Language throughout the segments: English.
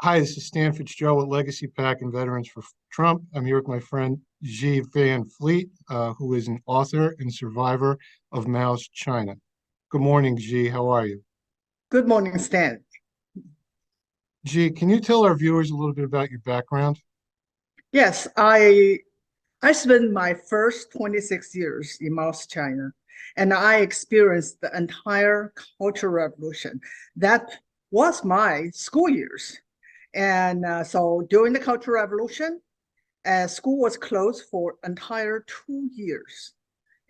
Hi, this is Stan Fitzgerald with Legacy Pack and Veterans for Trump. I'm here with my friend Xi Van Fleet, who is an author and survivor of Mao's China. Good morning, Xi. How are you? Good morning, Stan. Xi, can you tell our viewers a little bit about your background? Yes, I spent my first 26 years in South China, and I experienced the entire Cultural Revolution. That was my school years. And so during the Cultural Revolution, school was closed for entire 2 years.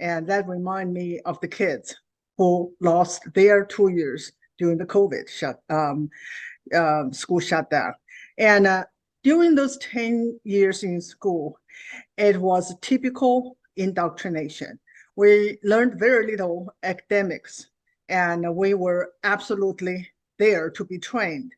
And that remind me of the kids who lost their 2 years during the COVID school shutdown. And during those 10 years in school, it was typical indoctrination. We learned very little academics, and we were absolutely there to be trained,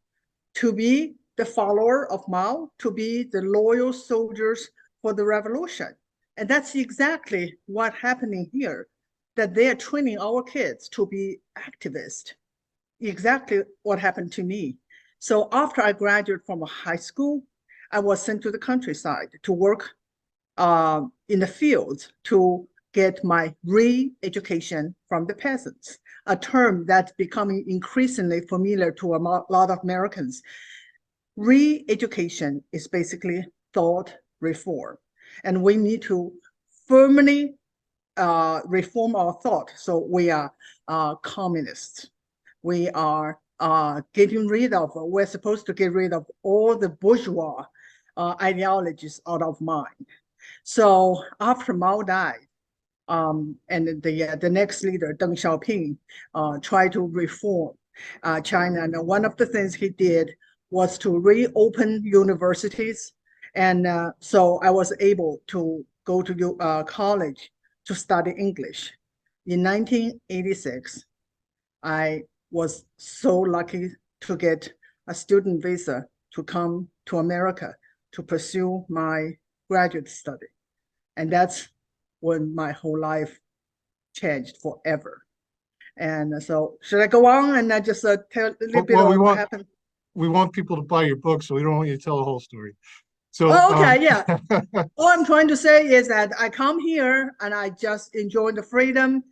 to be the follower of Mao, to be the loyal soldiers for the revolution. And that's exactly what happening here, that they are training our kids to be activists. Exactly what happened to me. So after I graduated from high school, I was sent to the countryside to work in the fields to get my re-education from the peasants, a term that's becoming increasingly familiar to a lot of Americans. Re-education is basically thought reform, and we need to firmly reform our thought. So we are communists. We are we're supposed to get rid of all the bourgeois ideologies out of mind. So after Mao died, and the next leader, Deng Xiaoping, tried to reform China. And one of the things he did was to reopen universities. And so I was able to go to college to study English. In 1986, I was so lucky to get a student visa to come to America to pursue my graduate study. And that's when my whole life changed forever. And so should I go on and I just tell a little Well, bit well, of what happened? we want people to buy your book, so we don't want you to tell the whole story. So, Oh, okay, yeah. All I'm trying to say is that I come here and I just enjoy the freedom.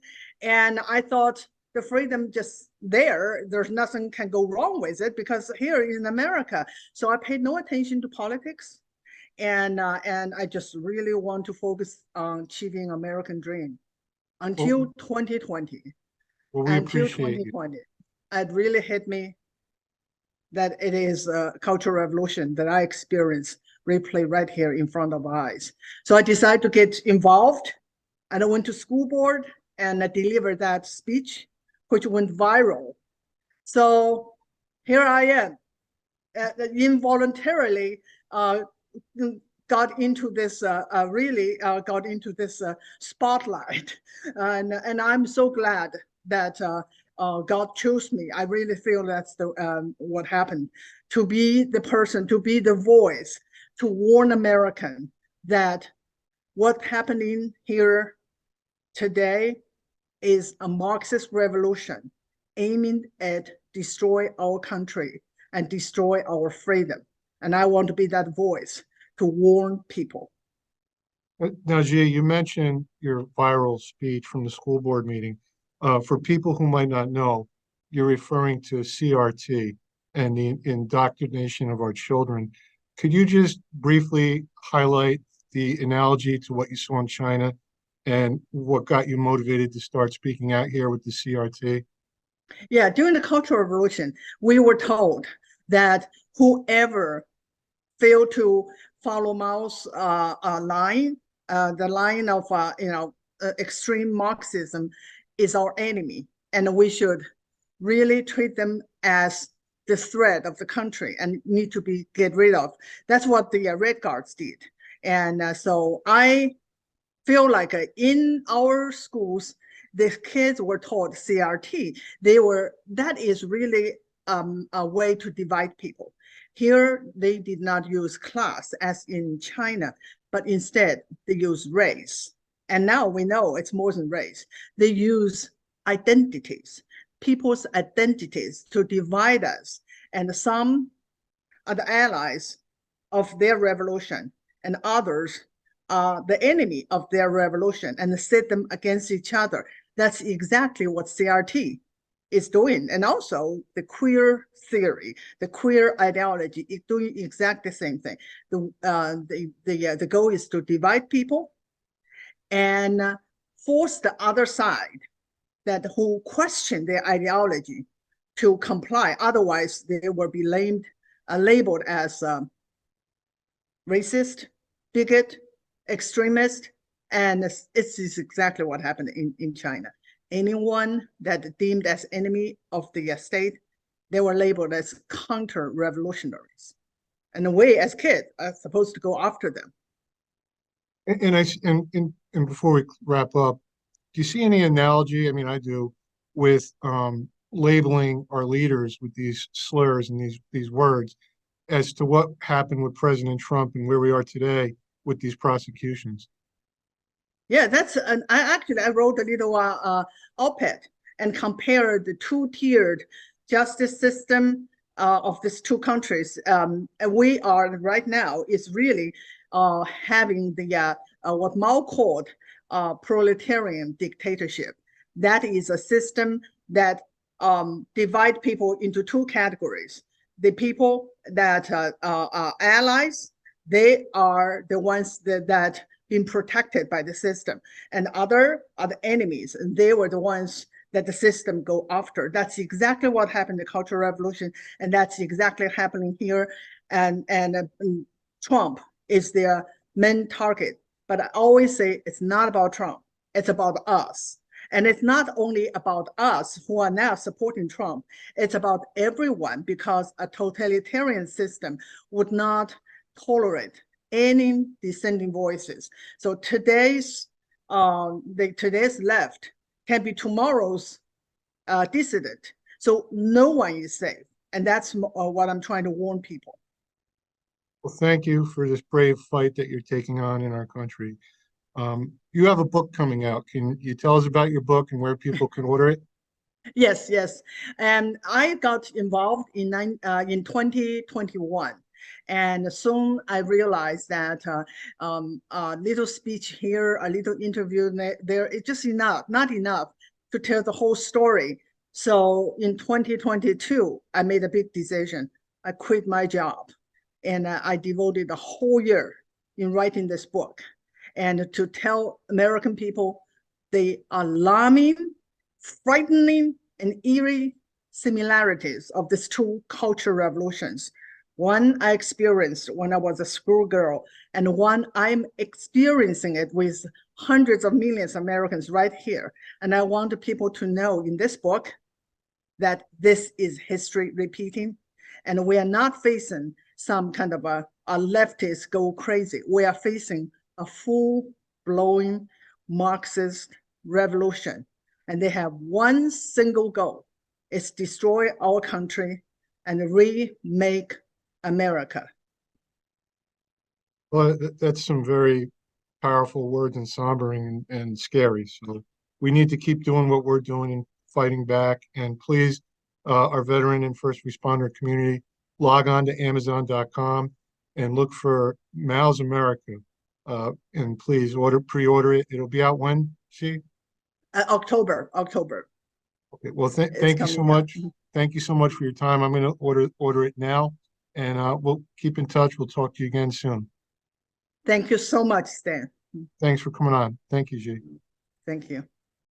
And I thought the freedom just there, there's nothing can go wrong with it because here in America. So I paid no attention to politics. And I just really want to focus on achieving American dream well, until 2020. well, we Until appreciate you. 2020, it really hit me that it is a cultural revolution that I experienced replay right here in front of our eyes. So I decided to get involved, and I went to school board and I delivered that speech, which went viral. So here I am, involuntarily got into this got into this spotlight, and I'm so glad that God chose me. I really feel that's the what happened, to be the person, to be the voice, to warn American that what's happening here today is a Marxist revolution aiming at destroy our country and destroy our freedom. And I want to be that voice to warn people. Now, Gia, you mentioned your viral speech from the school board meeting. For people who might not know, you're referring to CRT and the indoctrination of our children. Could you just briefly highlight the analogy to what you saw in China and what got you motivated to start speaking out here with the CRT? Yeah, during the Cultural Revolution, we were told that whoever failed to follow Mao's line, the line of extreme Marxism, is our enemy, and we should really treat them as the threat of the country and need to be get rid of. That's what the Red Guards did, and so I feel like in our schools, the kids were taught CRT. That is really a way to divide people. Here, they did not use class as in China, but instead they use race. And now we know it's more than race. They use identities, people's identities to divide us. And some are the allies of their revolution, and others are the enemy of their revolution, and set them against each other. That's exactly what CRT is doing. And also the queer theory, the queer ideology is doing exactly the same thing. The goal is to divide people and force the other side that who question their ideology to comply. Otherwise, they will be labeled as racist, bigot, extremist, and it's exactly what happened in China. Anyone that deemed as enemy of the state, they were labeled as counter-revolutionaries. And we as kids are supposed to go after them. And before we wrap up, do you see any analogy? I mean, I do, with labeling our leaders with these slurs and these words as to what happened with President Trump and where we are today with these prosecutions. Yeah, I wrote a little op-ed and compared the two-tiered justice system of these two countries. And we are right now is really having the what Mao called proletarian dictatorship. That is a system that divide people into two categories. The people that are allies, they are the ones that been protected by the system, and other are the enemies, and they were the ones that the system go after. That's exactly what happened in the Cultural Revolution, and that's exactly happening here. And Trump is their main target. But I always say it's not about Trump, it's about us. And it's not only about us who are now supporting Trump, it's about everyone, because a totalitarian system would not tolerate any dissenting voices. So today's left can be tomorrow's dissident. So no one is safe. And that's what I'm trying to warn people. Well, thank you for this brave fight that you're taking on in our country. You have a book coming out. Can you tell us about your book and where people can order it? Yes, yes. And I got involved in 2021. And soon I realized that a little speech here, a little interview there, it's just not enough to tell the whole story. So in 2022, I made a big decision. I quit my job, and I devoted the whole year in writing this book and to tell American people the alarming, frightening, and eerie similarities of these two cultural revolutions. One I experienced when I was a schoolgirl, and one I'm experiencing it with hundreds of millions of Americans right here. And I want people to know in this book that this is history repeating, and we are not facing some kind of a leftist go crazy. We are facing a full-blown Marxist revolution, and they have one single goal: is destroy our country and remake America. Well, that's some very powerful words and sombering and scary. So we need to keep doing what we're doing and fighting back. And please, our veteran and first responder community, log on to Amazon.com and look for Mal's America. And please pre-order it. It'll be out when, see? October. Okay. Well, thank you so much. Thank you so much for your time. I'm going to order it now, and we'll keep in touch. We'll talk to you again soon. Thank you so much, Stan. Thanks for coming on. Thank you, G. Thank you.